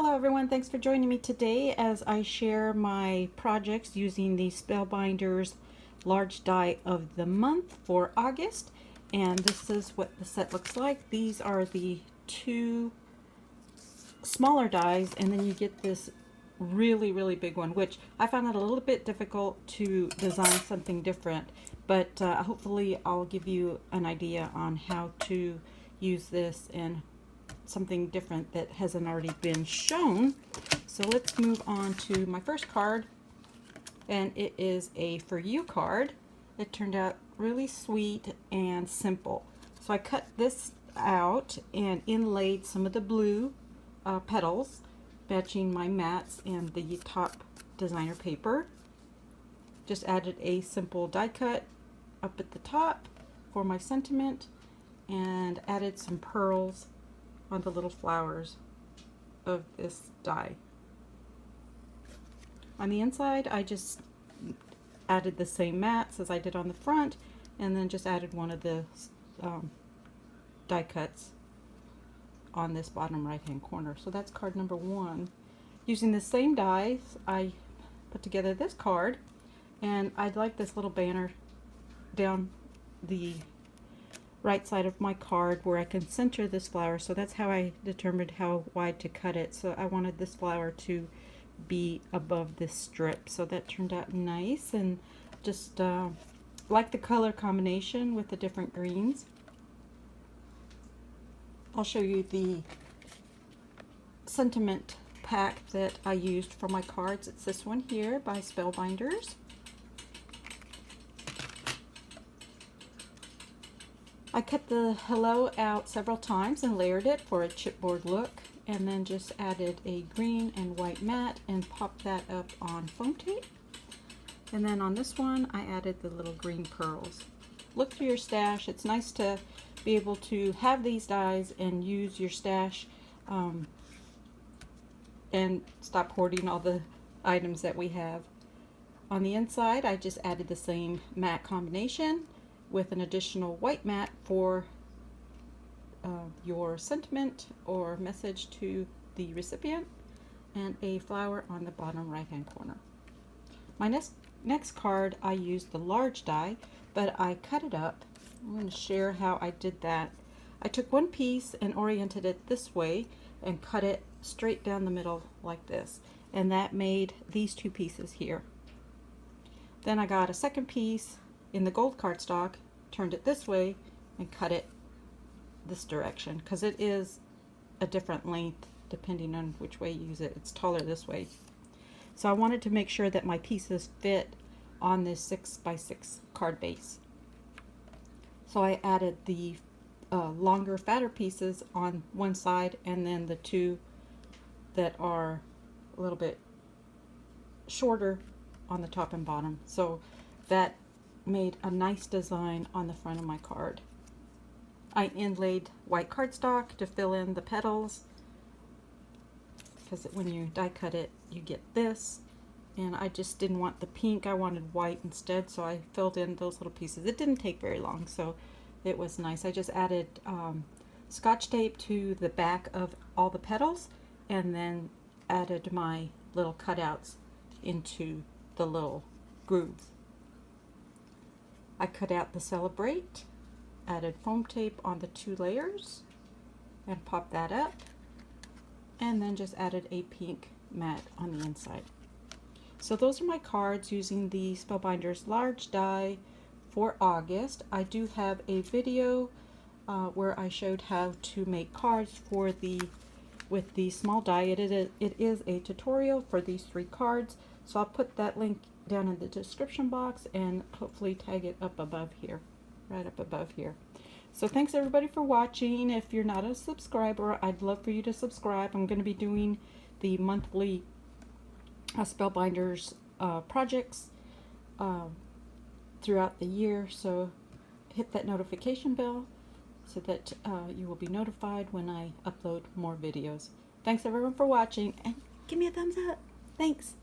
Hello everyone, thanks for joining me today as I share my projects using the Spellbinder's large die of the month for August. And this is what the set looks like. These are the two smaller dies, and then you get this really big one, which I found it a little bit difficult to design something different, but hopefully I'll give you an idea on how to use this and something different that hasn't already been shown. So let's move on to my first card, and it is a For You card. It turned out really sweet and simple. So I cut this out and inlaid some of the blue petals matching my mats and the top designer paper. Just added a simple die cut up at the top for my sentiment and added some pearls on the little flowers of this die. On the inside, I just added the same mats as I did on the front, and then just added one of the die cuts on this bottom right hand corner. So that's card number one. Using the same dies, I put together this card, and I'd like this little banner down the right side of my card where I can center this flower. So that's how I determined how wide to cut it. So I wanted this flower to be above this strip. So that turned out nice, and just like the color combination with the different greens. I'll show you the sentiment pack that I used for my cards. It's this one here by Spellbinders. I cut the hello out several times and layered it for a chipboard look, and then just added a green and white mat and popped that up on foam tape. And then on this one I added the little green pearls. Look through your stash. It's nice to be able to have these dies and use your stash and stop hoarding all the items that we have. On the inside I just added the same mat combination with an additional white mat for your sentiment or message to the recipient, and a flower on the bottom right hand corner. My next card, I used the large die, but I cut it up. I'm going to share how I did that. I took one piece and oriented it this way and cut it straight down the middle like this, and that made these two pieces here. Then I got a second piece in the gold cardstock, turned it this way, and cut it this direction because it is a different length depending on which way you use it. It's taller this way. So I wanted to make sure that my pieces fit on this 6x6 card base. So I added the longer, fatter pieces on one side, and then the two that are a little bit shorter on the top and bottom. So that made a nice design on the front of my card. I inlaid white cardstock to fill in the petals, because when you die cut it you get this, and I just didn't want the pink, I wanted white instead, so I filled in those little pieces. It didn't take very long, so it was nice. I just added scotch tape to the back of all the petals, and then added my little cutouts into the little grooves. I cut out the Celebrate, added foam tape on the two layers, and popped that up, and then just added a pink mat on the inside. So those are my cards using the Spellbinder's large die for August. I do have a video where I showed how to make cards for with the small die. It is a tutorial for these three cards, so I'll put that link down in the description box and hopefully tag it up above here, right up above here. So thanks everybody for watching. If you're not a subscriber, I'd love for you to subscribe. I'm going to be doing the monthly Spellbinders projects throughout the year, so hit that notification bell so that you will be notified when I upload more videos. Thanks everyone for watching, and give me a thumbs up. Thanks.